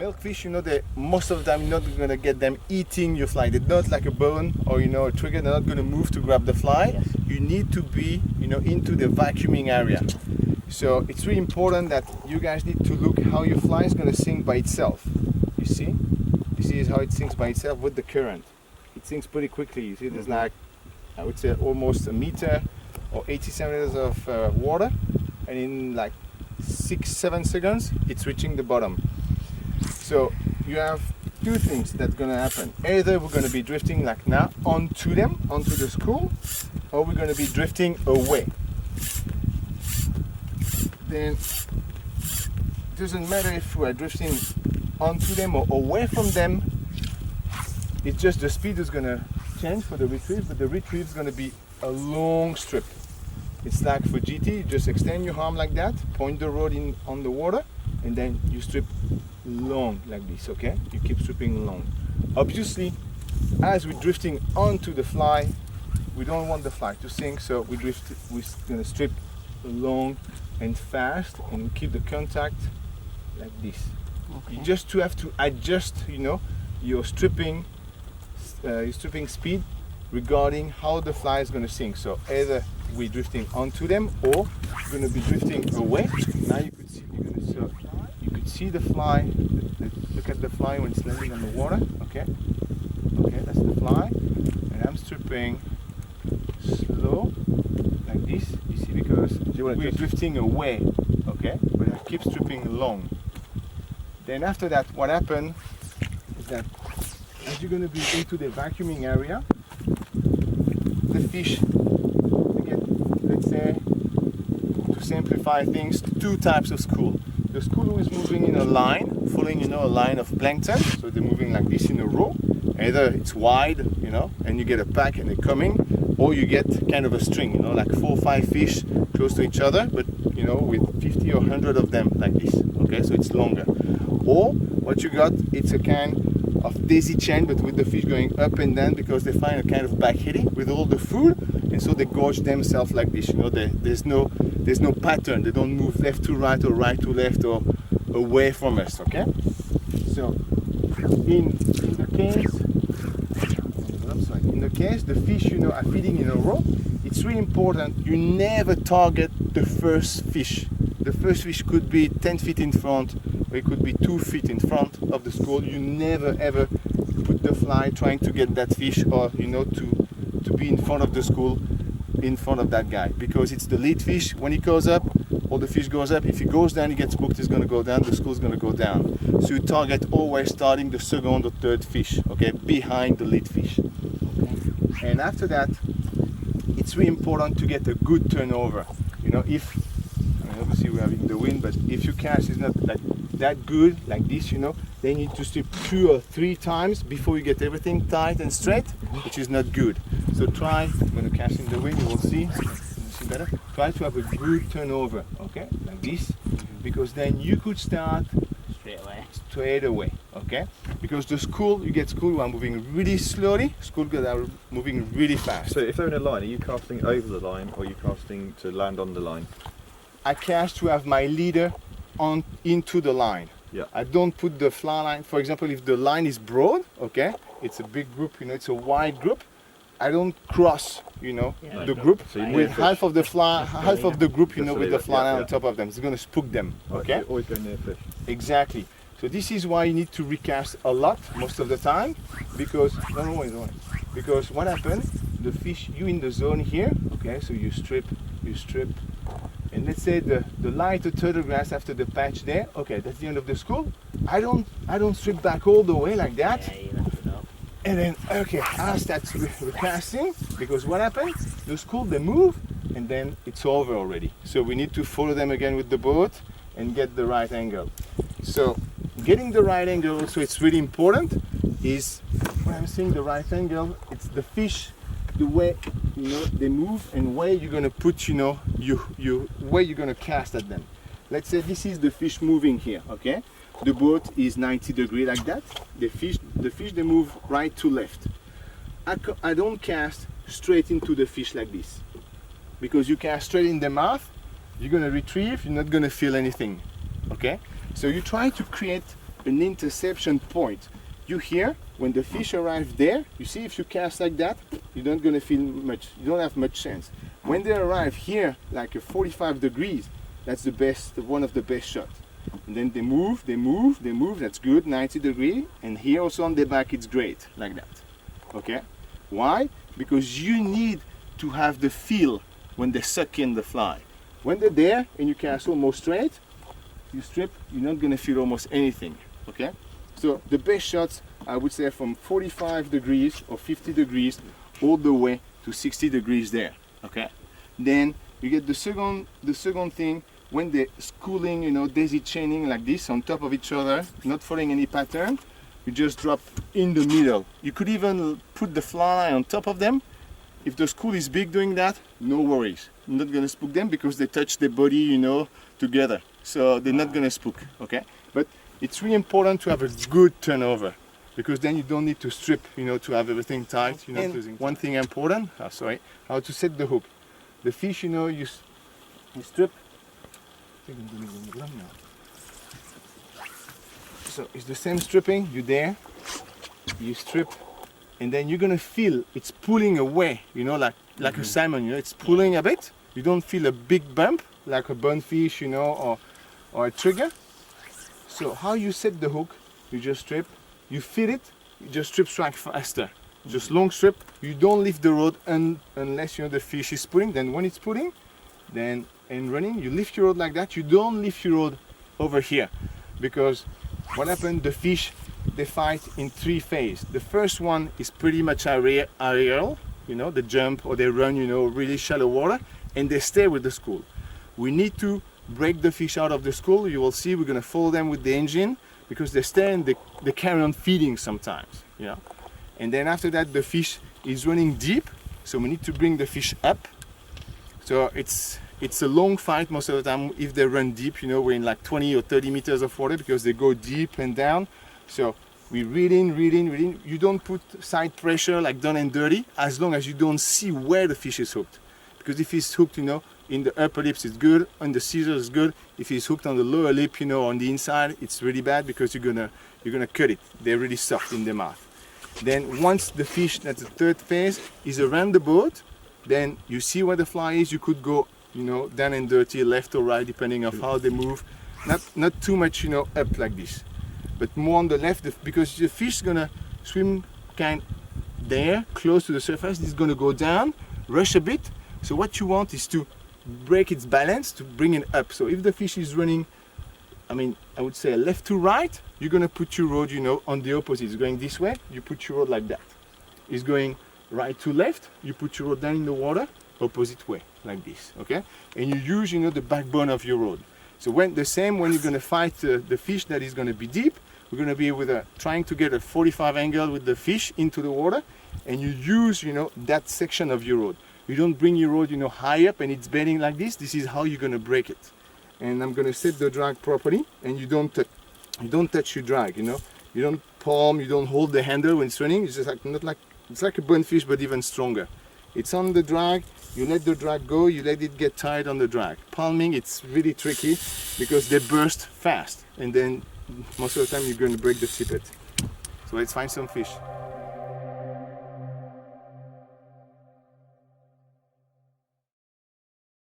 Milkfish, you know, most of the time you're not going to get them eating your fly. They're not like a bone or, you know, a trigger. They're not going to move to grab the fly. Yes. You need to be, you know, into the vacuuming area. So it's really important that you guys need to look how your fly is going to sink by itself. You see? This is how it sinks by itself with the current. It sinks pretty quickly. You see, there's like, I would say almost a meter or 80 centimeters of water, and in like 6-7 seconds it's reaching the bottom. So you have two things that's going to happen. Either we're going to be drifting like now onto them, onto the school, or we're going to be drifting away. Then it doesn't matter if we're drifting onto them or away from them. It's just the speed is going to change for the retrieve, but the retrieve is going to be a long strip. It's like for GT, you just extend your arm like that, point the rod in on the water, and then you strip long like this, okay? You keep stripping long. Obviously, as we're drifting onto the fly, we don't want the fly to sink, so we're gonna strip long and fast and keep the contact like this. Okay. You just have to adjust, you know, your stripping speed regarding how the fly is going to sink. So either we're drifting onto them or we're going to be drifting away. Now you could see the fly. Look at the fly when it's landing on the water. Okay, that's the fly, and I'm stripping slow like this. You see, because we're drifting away. Okay, but I keep stripping long. Then after that, what happens is that as you're going to be into the vacuuming area, the fish, let's say, to simplify things, two types of school. The school who is moving in a line, following, you know, a line of plankton, so they're moving like this in a row. Either it's wide, you know, and you get a pack and they're coming, or you get kind of a string, you know, like 4 or 5 fish close to each other, but, you know, with 50 or 100 of them like this, okay, so it's longer. Or what you got, it's a kind of daisy chain, but with the fish going up and down because they find a kind of backheading with all the food, and so they gorge themselves like this. You know, there's no pattern. They don't move left to right or right to left or away from us. Okay. So in the case the fish, you know, are feeding in a row. It's really important you never target the first fish. The first fish could be 10 feet in front, or it could be 2 feet in front of the school. You never ever put the fly trying to get that fish, or, you know, to be in front of the school, in front of that guy, because it's the lead fish. When he goes up, all the fish goes up. If he goes down, he gets booked, he's going to go down, the school's going to go down. So you target always starting the second or third fish, okay, behind the lead fish. And after that, it's really important to get a good turnover. You know, obviously we're having the wind, but if your cast is not like that good, like this, you know, then you need to strip 2 or 3 times before you get everything tight and straight, which is not good. So try, I'm going to cast in the wind, you will see better. Try to have a good turnover, okay, like this, because then you could start straight away, okay? Because the school, you get school who are moving really slowly, school that are moving really fast. So if they're in a line, are you casting over the line, or are you casting to land on the line? I cast to have my leader into the line. Yeah. I don't put the fly line. For example, if the line is broad, okay, it's a big group, you know, it's a wide group, I don't cross, you know, the group with half of the group, you know, with the fly line on top of them. It's going to spook them, okay? So always go near fish. Exactly. So this is why you need to recast a lot most of the time, because don't worry. Because what happens, the fish, you in the zone here, okay, so you strip, and let's say the lighter turtle grass after the patch there, okay, that's the end of the school. I don't strip back all the way like that. And then, okay, I start recasting, because what happens, the school, they move, and then it's over already. So we need to follow them again with the boat and get the right angle. So getting the right angle, so it's really important, is when I'm saying the right angle, it's the fish, the way, you know, they move, and where you're gonna put, you know, where you're gonna cast at them. Let's say this is the fish moving here, okay? The boat is 90 degrees like that. The fish they move right to left. I don't cast straight into the fish like this, because you cast straight in the mouth, you're gonna retrieve, you're not gonna feel anything, okay? So you try to create an interception point. You here, when the fish arrive there, you see if you cast like that, you're not gonna feel much, you don't have much chance. When they arrive here, like a 45 degrees, that's the best, one of the best shots. And then they move, that's good, 90 degrees, and here also on the back it's great, like that. Okay? Why? Because you need to have the feel when they suck in the fly. When they're there and you cast almost straight, you strip, you're not gonna feel almost anything. Okay? So the best shots, I would say, from 45 degrees or 50 degrees all the way to 60 degrees there. Okay? Then you get the second thing, when they're schooling, you know, daisy chaining like this on top of each other, not following any pattern, you just drop in the middle. You could even put the fly on top of them. If the school is big doing that, no worries. You're not gonna spook them because they touch their body, you know, together. So they're not gonna spook, okay? But it's really important to have a good turnover because then you don't need to strip, you know, to have everything tight. You're not losing. One thing important, how to set the hook. The fish, you know, you strip. So it's the same stripping, you're there, you strip, and then you're gonna feel it's pulling away, you know, like a salmon, you know, it's pulling a bit. You don't feel a big bump like a bonefish, you know, or a trigger. So how you set the hook, you just strip, you feel it, you just strike faster. Just long strip, you don't leave the rod unless, you know, the fish is pulling. Then when it's pulling, then and running, you lift your rod like that. You don't lift your rod over here, because what happens, the fish, they fight in three phases. The first one is pretty much aerial, you know, they jump or they run, you know, really shallow water, and they stay with the school. We need to break the fish out of the school. You will see we're gonna follow them with the engine because they stay and they carry on feeding sometimes, you know. And then after that, the fish is running deep, so we need to bring the fish up. So it's a long fight most of the time if they run deep, you know, we're in like 20 or 30 meters of water because they go deep and down. So we reel in. You don't put side pressure like done and dirty as long as you don't see where the fish is hooked. Because if he's hooked, you know, in the upper lips it's good, on the scissors it's good. If he's hooked on the lower lip, you know, on the inside, it's really bad because you're gonna cut it. They're really soft in the mouth. Then once the fish, that's the third phase, is around the boat, then you see where the fly is. You could go, you know, down and dirty, left or right, depending on how they move. Not too much, you know, up like this, but more on the left, because the fish is gonna swim kind there, close to the surface. It's gonna go down, rush a bit. So what you want is to break its balance, to bring it up. So if the fish is running, I would say left to right, you're gonna put your rod, you know, on the opposite. It's going this way, you put your rod like that. It's going right to left, you put your rod down in the water, opposite way, like this, okay? And you use, you know, the backbone of your rod. So when you're gonna fight the fish that is gonna be deep, we're gonna be trying to get a 45 angle with the fish into the water, and you use, you know, that section of your rod. You don't bring your rod, you know, high up and it's bending like this. This is how you're gonna break it. And I'm gonna set the drag properly, and you don't touch your drag, you know. You don't palm, you don't hold the handle when it's running. It's just like it's like a bonefish, but even stronger. It's on the drag, you let the drag go, you let it get tight on the drag. Palming, it's really tricky because they burst fast, and then most of the time you're going to break the tippet. So let's find some fish.